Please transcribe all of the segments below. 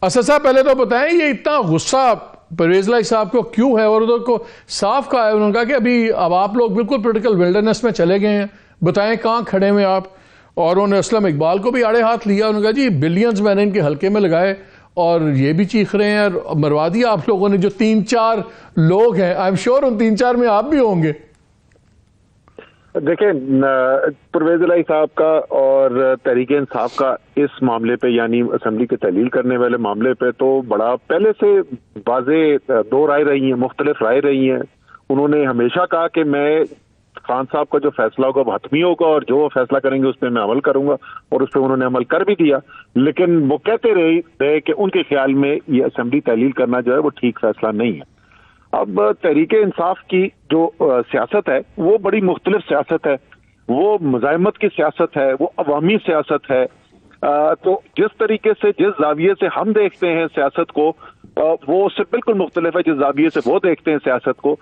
اسد صاحب پہلے تو بتائیں یہ اتنا غصہ پرویز الہی صاحب کو کیوں ہے، اور ادھر کو صاف کہا ہے انہوں نے کہا کہ ابھی اب آپ لوگ بالکل پولیٹیکل ولڈرنس میں چلے گئے ہیں، بتائیں کہاں کھڑے ہوئے آپ. اور انہوں نے اسلم اقبال کو بھی آڑے ہاتھ لیا، انہوں نے کہا جی بلینز میں نے ان کے حلقے میں لگائے اور یہ بھی چیخ رہے ہیں، اور مروا دیا آپ لوگوں نے جو 3-4 لوگ ہیں. آئی ایم شیور ان 3-4 میں آپ بھی ہوں گے. دیکھیں پرویز الہی صاحب کا اور تحریک انصاف کا اس معاملے پہ، یعنی اسمبلی کے تحلیل کرنے والے معاملے پہ تو بڑا پہلے سے واضح دو رائے رہی ہیں، مختلف رائے رہی ہیں. انہوں نے ہمیشہ کہا کہ میں خان صاحب کا جو فیصلہ ہوگا وہ حتمی ہوگا اور جو وہ فیصلہ کریں گے اس پہ میں عمل کروں گا، اور اس پہ انہوں نے عمل کر بھی دیا. لیکن وہ کہتے رہے کہ ان کے خیال میں یہ اسمبلی تحلیل کرنا جو ہے وہ ٹھیک فیصلہ نہیں ہے. اب تحریک انصاف کی جو سیاست ہے وہ بڑی مختلف سیاست ہے، وہ مزاحمت کی سیاست ہے، وہ عوامی سیاست ہے. تو جس طریقے سے جس زاویے سے ہم دیکھتے ہیں سیاست کو وہ اس سے بالکل مختلف ہے جس زاویے سے وہ دیکھتے ہیں سیاست کو.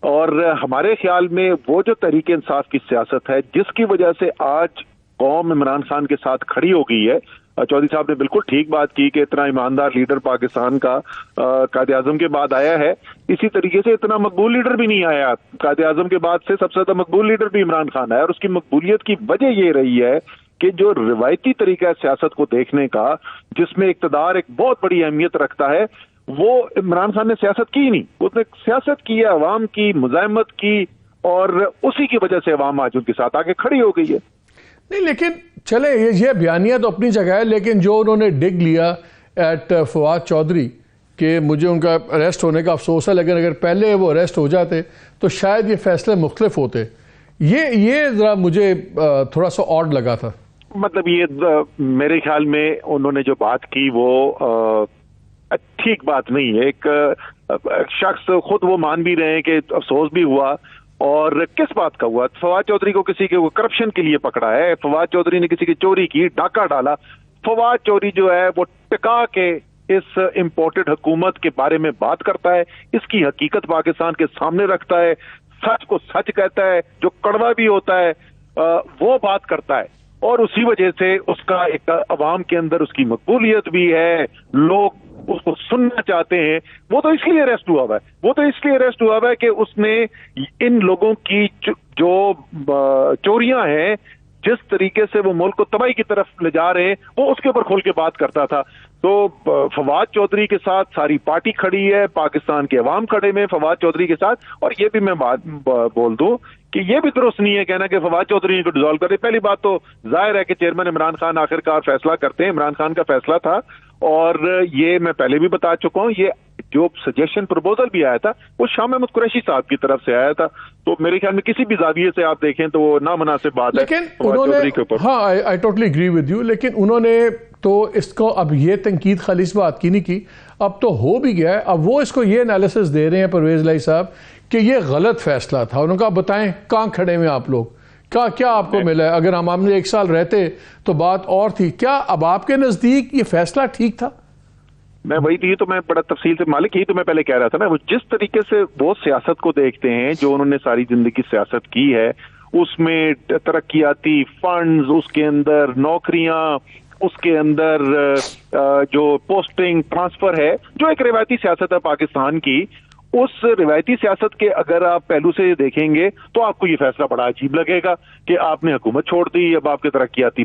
اور ہمارے خیال میں وہ جو تحریک انصاف کی سیاست ہے جس کی وجہ سے آج قوم عمران خان کے ساتھ کھڑی ہو گئی ہے، چودھری صاحب نے بالکل ٹھیک بات کی کہ اتنا ایماندار لیڈر پاکستان کا قائد اعظم کے بعد آیا ہے، اسی طریقے سے اتنا مقبول لیڈر بھی نہیں آیا. قائد اعظم کے بعد سے سب سے زیادہ مقبول لیڈر بھی عمران خان ہے، اور اس کی مقبولیت کی وجہ یہ رہی ہے کہ جو روایتی طریقہ سیاست کو دیکھنے کا جس میں اقتدار ایک بہت بڑی اہمیت رکھتا ہے وہ عمران خان نے سیاست کی نہیں. اس نے سیاست کی ہے عوام کی، مزاحمت کی، اور اسی کی وجہ سے عوام آج ان کے ساتھ آگے کھڑی ہو گئی ہے. نہیں لیکن چلے یہ بیانیہ تو اپنی جگہ ہے، لیکن جو انہوں نے ڈگ لیا ایٹ فواد چودھری کہ مجھے ان کا اریسٹ ہونے کا افسوس ہے، لیکن اگر پہلے وہ اریسٹ ہو جاتے تو شاید یہ فیصلے مختلف ہوتے، یہ ذرا مجھے تھوڑا سا آڈ لگا تھا. مطلب یہ میرے خیال میں انہوں نے جو بات کی وہ ٹھیک بات نہیں ہے. ایک شخص خود وہ مان بھی رہے ہیں کہ افسوس بھی ہوا، اور کس بات کا ہوا؟ فواد چودھری کو کسی کے کرپشن کے لیے پکڑا ہے، فواد چودھری نے کسی کی چوری کی، ڈاکہ ڈالا. فواد چودھری جو ہے وہ ٹکا کے اس امپورٹڈ حکومت کے بارے میں بات کرتا ہے، اس کی حقیقت پاکستان کے سامنے رکھتا ہے، سچ کو سچ کہتا ہے، جو کڑوا بھی ہوتا ہے وہ بات کرتا ہے. اور اسی وجہ سے اس کا ایک عوام کے اندر اس کی مقبولیت بھی ہے، لوگ اس کو سننا چاہتے ہیں. وہ تو اس لیے اریسٹ ہوا ہے کہ اس نے ان لوگوں کی جو چوریاں ہیں، جس طریقے سے وہ ملک کو تباہی کی طرف لے جا رہے ہیں، وہ اس کے اوپر کھول کے بات کرتا تھا. تو فواد چودھری کے ساتھ ساری پارٹی کھڑی ہے، پاکستان کے عوام کھڑے میں فواد چودھری کے ساتھ. اور یہ بھی میں بات بول دوں کہ یہ بھی درست نہیں ہے کہنا کہ فواد چودھری کو ڈیزالو کرے. پہلی بات تو ظاہر ہے کہ چیئرمین عمران خان آخرکار فیصلہ کرتے ہیں، عمران خان کا فیصلہ تھا، اور یہ میں پہلے بھی بتا چکا ہوں. یہ جو سجیشن پروپوزل بھی آیا تھا وہ شاہ محمود قریشی صاحب کی طرف سے آیا تھا، تو میرے خیال میں کسی بھی زاویے سے آپ دیکھیں تو وہ نامناسب بات ہے فواد چودھری کے اوپر. ہاں I totally agree with you, لیکن انہوں نے تو اس کو اب یہ تنقید خالی اس بات کی نہیں کی، اب تو ہو بھی گیا ہے. اب وہ اس کو یہ انالیسس دے رہے ہیں پرویز الہی صاحب کہ یہ غلط فیصلہ تھا. انہوں نے کہا بتائیں کہاں کھڑے ہوئے آپ لوگ، کیا آپ کو ملا ہے؟ اگر ہم نے 1 سال رہتے تو بات اور تھی. کیا اب آپ کے نزدیک یہ فیصلہ ٹھیک تھا؟ میں وہی تھی تو میں بڑا تفصیل سے مالک، یہی تو میں پہلے کہہ رہا تھا نا، وہ جس طریقے سے وہ سیاست کو دیکھتے ہیں جو انہوں نے ساری زندگی سیاست کی ہے، اس میں ترقیاتی فنڈز، اس کے اندر نوکریاں، اس کے اندر جو پوسٹنگ ٹرانسفر ہے، جو ایک روایتی سیاست ہے پاکستان کی، اس روایتی سیاست کے اگر آپ پہلو سے دیکھیں گے تو آپ کو یہ فیصلہ بڑا عجیب لگے گا کہ آپ نے حکومت چھوڑ دی، اب آپ کے ترقیاتی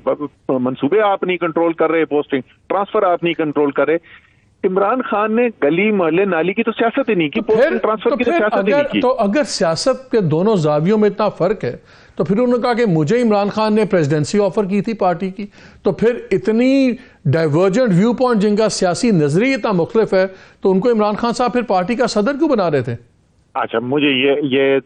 منصوبے آپ نہیں کنٹرول کر رہے، پوسٹنگ ٹرانسفر آپ نہیں کنٹرول کر رہے. عمران خان نے گلی محلے نالی کی تو سیاست ہی نہیں کی، پوسٹنگ ٹرانسفر کی تو سیاست ہی نہیں کی. تو اگر سیاست کے دونوں زاویوں میں اتنا فرق ہے تو پھر انہوں نے کہا کہ مجھے عمران خان نے پریزیڈنسی آفر کی تھی پارٹی کی، تو پھر اتنی ڈائیورجنٹ ویو پوائنٹ جن کا سیاسی نظریہ اتنا مختلف ہے تو ان کو عمران خان صاحب پھر پارٹی کا صدر کیوں بنا رہے تھے؟ اچھا مجھے یہ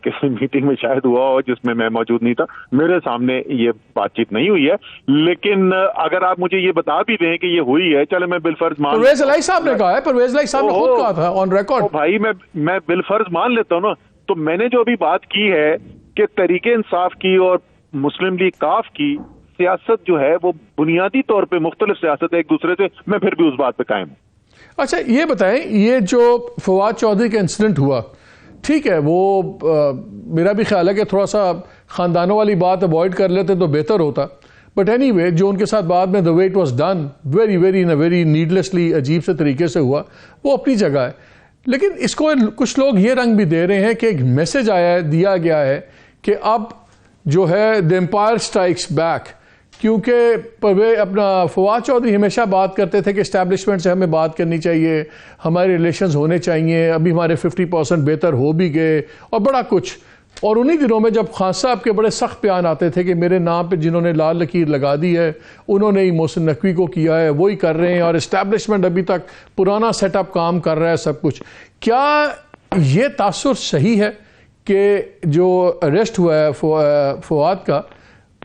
کسی میٹنگ میں شاید ہوا ہو جس میں موجود نہیں تھا، میرے سامنے یہ بات چیت نہیں ہوئی ہے. لیکن اگر آپ مجھے یہ بتا بھی دیں کہ یہ ہوئی ہے، چلے میں بالفرض مان، پرویز الہی صاحب نے کہا ہے، پرویز الہی صاحب نے خود کہا تھا آن ریکارڈ. بھائی میں بالفرض مان لیتا ہوں نا. تو میں نے جو ابھی بات کی ہے کہ تحریک انصاف کی اور مسلم لیگ کاف کی سیاست جو ہے وہ بنیادی طور پہ مختلف سیاست ہے ایک دوسرے سے، میں پھر بھی اس بات پہ قائم ہوں. اچھا یہ بتائیں، یہ جو فواد چودھری کا انسیڈنٹ ہوا، ٹھیک ہے، وہ میرا بھی خیال ہے کہ تھوڑا سا خاندانوں والی بات اوائڈ کر لیتے تو بہتر ہوتا، بٹ اینی وے جو ان کے ساتھ بعد میں the way it was done very in a very needlessly عجیب سے طریقے سے ہوا وہ اپنی جگہ ہے. لیکن اس کو کچھ لوگ یہ رنگ بھی دے رہے ہیں کہ ایک میسج دیا گیا ہے کہ اب جو ہے the empire strikes back, کیونکہ اپنا فواد چودھری ہمیشہ بات کرتے تھے کہ اسٹیبلشمنٹ سے ہمیں بات کرنی چاہیے, ہمارے ریلیشنز ہونے چاہیے, ابھی ہمارے 50% بہتر ہو بھی گئے اور بڑا کچھ. اور انہی دنوں میں جب خان صاحب کے بڑے سخت بیان آتے تھے کہ میرے نام پہ جنہوں نے لال لکیر لگا دی ہے انہوں نے ہی محسن نقوی کو کیا ہے, وہی کر رہے ہیں, اور اسٹیبلشمنٹ ابھی تک پرانا سیٹ اپ کام کر رہا ہے سب کچھ. کیا یہ تاثر صحیح ہے کہ جو اریسٹ ہوا ہے فواد کا,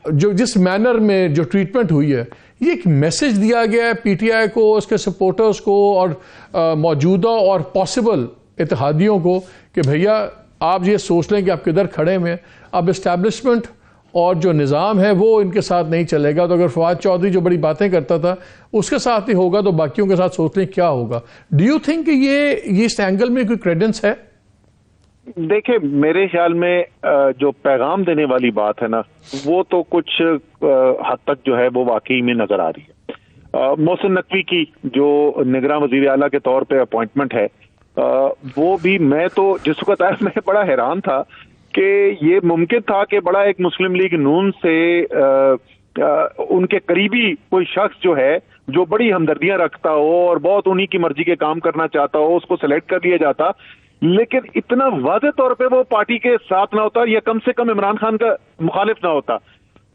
جو جس مینر میں جو ٹریٹمنٹ ہوئی ہے, یہ ایک میسج دیا گیا ہے پی ٹی آئی کو, اس کے سپورٹرز کو اور موجودہ اور پاسبل اتحادیوں کو کہ بھیا آپ یہ سوچ لیں کہ آپ کدھر کھڑے ہوئے ہیں, اب اسٹیبلشمنٹ اور جو نظام ہے وہ ان کے ساتھ نہیں چلے گا, تو اگر فواد چودھری جو بڑی باتیں کرتا تھا اس کے ساتھ نہیں ہوگا تو باقیوں کے ساتھ سوچ لیں کیا ہوگا. ڈو یو تھنک کہ یہ اس اینگل میں کوئی کریڈنس ہے؟ دیکھیں میرے خیال میں جو پیغام دینے والی بات ہے نا وہ تو کچھ حد تک جو ہے وہ واقعی میں نظر آ رہی ہے. محسن نقوی کی جو نگراں وزیر اعلیٰ کے طور پہ اپوائنٹمنٹ ہے وہ بھی میں تو جس وقت آیا میں بڑا حیران تھا کہ یہ ممکن تھا کہ بڑا ایک مسلم لیگ نون سے ان کے قریبی کوئی شخص جو ہے جو بڑی ہمدردیاں رکھتا ہو اور بہت انہی کی مرضی کے کام کرنا چاہتا ہو اس کو سلیکٹ کر لیا جاتا, لیکن اتنا واضح طور پہ وہ پارٹی کے ساتھ نہ ہوتا یا کم سے کم عمران خان کا مخالف نہ ہوتا.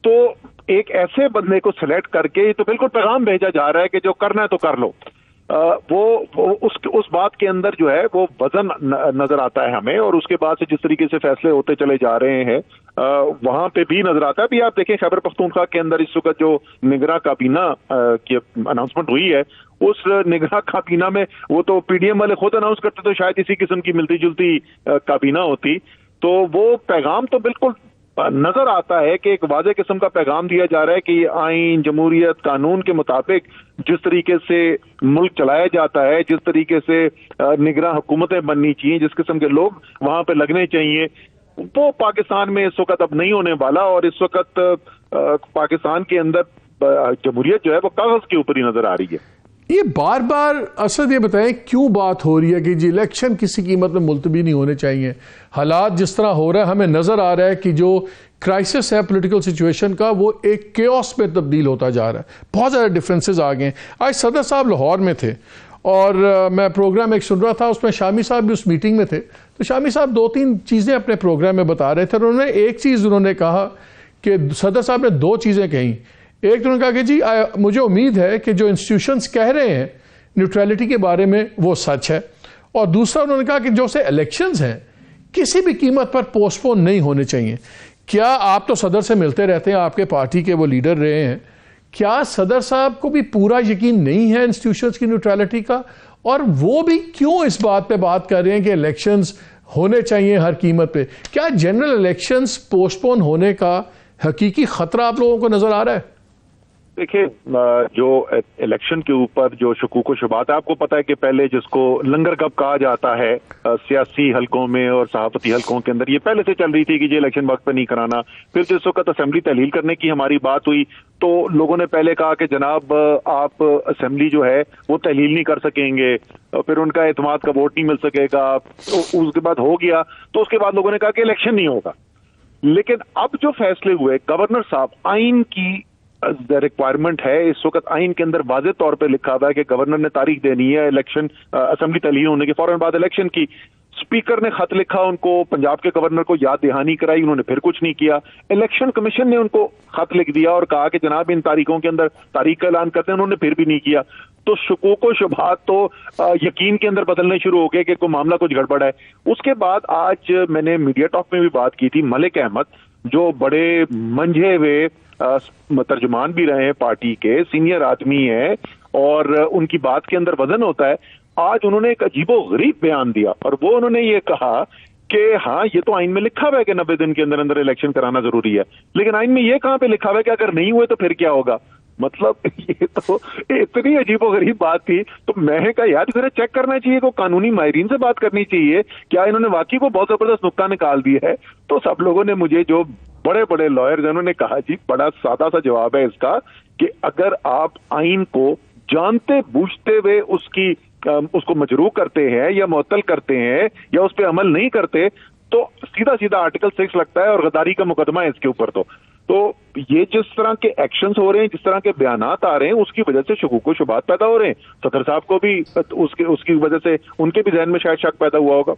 تو ایک ایسے بندے کو سلیکٹ کر کے تو بالکل پیغام بھیجا جا رہا ہے کہ جو کرنا ہے تو کر لو. وہ اس بات کے اندر جو ہے وہ وزن نظر آتا ہے ہمیں, اور اس کے بعد سے جس طریقے سے فیصلے ہوتے چلے جا رہے ہیں وہاں پہ بھی نظر آتا ہے. بھی آپ دیکھیں خیبر پختونخوا کے اندر اس وقت جو نگراں کابینہ کی اناؤنسمنٹ ہوئی ہے, اس نگراں کابینہ میں وہ تو پی ڈی ایم والے خود اناؤنس کرتے تو شاید اسی قسم کی ملتی جلتی کابینہ ہوتی. تو وہ پیغام تو بالکل نظر آتا ہے کہ ایک واضح قسم کا پیغام دیا جا رہا ہے کہ آئین, جمہوریت, قانون کے مطابق جس طریقے سے ملک چلایا جاتا ہے, جس طریقے سے نگراں حکومتیں بننی چاہیے, جس قسم کے لوگ وہاں پہ لگنے چاہیے, وہ پاکستان میں اس وقت اب نہیں ہونے والا. اور اس وقت پاکستان کے اندر جمہوریت جو ہے وہ کاغذ کے اوپر ہی نظر آ رہی ہے. یہ بار بار اسد یہ بتائیں کیوں بات ہو رہی ہے کہ جی الیکشن کسی قیمت میں ملتوی نہیں ہونے چاہیے؟ حالات جس طرح ہو رہا ہے ہمیں نظر آ رہا ہے کہ جو کرائسس ہے پولیٹیکل سچویشن کا وہ ایک کیوس میں تبدیل ہوتا جا رہا ہے. بہت زیادہ ڈفرینسز آ گئے ہیں. آج صدر صاحب لاہور میں تھے اور میں پروگرام ایک سن رہا تھا, اس میں شامی صاحب بھی اس میٹنگ میں تھے. تو شامی صاحب 2-3 چیزیں اپنے پروگرام میں بتا رہے تھے, اور انہوں نے ایک چیز انہوں نے کہا کہ صدر صاحب نے 2 چیزیں کہیں. ایک تو انہوں نے کہا کہ جی مجھے امید ہے کہ جو انسٹیٹیوشنز کہہ رہے ہیں نیوٹرلٹی کے بارے میں وہ سچ ہے. اور دوسرا انہوں نے کہا کہ جو سے الیکشنز ہیں کسی بھی قیمت پر پوسٹ پون نہیں ہونے چاہیے. کیا آپ تو صدر سے ملتے رہتے ہیں, آپ کے پارٹی کے وہ لیڈر رہے ہیں, کیا صدر صاحب کو بھی پورا یقین نہیں ہے انسٹیٹیوشنز کی نیوٹرلٹی کا, اور وہ بھی کیوں اس بات پہ بات کر رہے ہیں کہ الیکشنز ہونے چاہیے ہر قیمت پہ؟ کیا جنرل الیکشنز پوسٹ پون ہونے کا حقیقی خطرہ آپ لوگوں کو نظر آ رہا ہے؟ دیکھیں جو الیکشن کے اوپر جو شکوک و شبہات ہے, آپ کو پتا ہے کہ پہلے جس کو لنگر کب کہا جاتا ہے سیاسی حلقوں میں اور صحافتی حلقوں کے اندر, یہ پہلے سے چل رہی تھی کہ یہ الیکشن وقت پہ نہیں کرانا. پھر جس وقت اسمبلی تحلیل کرنے کی ہماری بات ہوئی تو لوگوں نے پہلے کہا کہ جناب آپ اسمبلی جو ہے وہ تحلیل نہیں کر سکیں گے, پھر ان کا اعتماد کا ووٹ نہیں مل سکے گا. اس کے بعد ہو گیا تو اس کے بعد لوگوں نے کہا کہ الیکشن نہیں ہوگا. لیکن اب جو فیصلے ہوئے گورنر صاحب, آئین کی ریکوائرمنٹ ہے اس وقت, آئین کے اندر واضح طور پہ لکھا ہوا ہے کہ گورنر نے تاریخ دینی ہے الیکشن اسمبلی تحلیل ہونے کے فوراً بعد الیکشن کی. اسپیکر نے خط لکھا ان کو, پنجاب کے گورنر کو یاد دہانی کرائی, انہوں نے پھر کچھ نہیں کیا. الیکشن کمیشن نے ان کو خط لکھ دیا اور کہا کہ جناب ان تاریخوں کے اندر تاریخ کا اعلان کرتے ہیں, انہوں نے پھر بھی نہیں کیا. تو شکوک و شبہات تو یقین کے اندر بدلنے شروع ہو گئے کہ کوئی معاملہ کچھ گڑبڑ ہے. اس کے بعد آج میں نے میڈیا ٹاک میں بھی بات کی تھی, ملک احمد جو بڑے منجھے ہوئے ترجمان بھی رہے ہیں پارٹی کے, سینئر آدمی ہیں اور ان کی بات کے اندر وزن ہوتا ہے, آج انہوں نے ایک عجیب و غریب بیان دیا اور وہ انہوں نے یہ کہا کہ ہاں یہ تو آئین میں لکھا ہوا ہے کہ 90 دن کے اندر اندر الیکشن کرانا ضروری ہے, لیکن آئین میں یہ کہاں پہ لکھا ہوا ہے کہ اگر نہیں ہوئے تو پھر کیا ہوگا. مطلب یہ تو اتنی عجیب و غریب بات تھی. تو میں نے کہا یار ذرا چیک کرنا چاہیے, کو قانونی ماہرین سے بات کرنی چاہیے, کیا انہوں نے واقعی کو بہت زبردست نکتہ نکال دیا ہے. تو سب لوگوں نے مجھے, جو بڑے بڑے لائرز انہوں نے کہا جی بڑا سادہ سا جواب ہے اس کا, کہ اگر آپ آئین کو جانتے بوجھتے ہوئے اس کو مجروح کرتے ہیں یا معطل کرتے ہیں یا اس پہ عمل نہیں کرتے, تو سیدھا سیدھا آرٹیکل 6 لگتا ہے اور غداری کا مقدمہ ہے اس کے اوپر. تو یہ جس طرح کے ایکشنز ہو رہے ہیں, جس طرح کے بیانات آ رہے ہیں, اس کی وجہ سے شکوک و شبہات پیدا ہو رہے ہیں. صدر صاحب کو بھی اس کی وجہ سے ان کے بھی ذہن میں شاید شک پیدا ہوا ہوگا.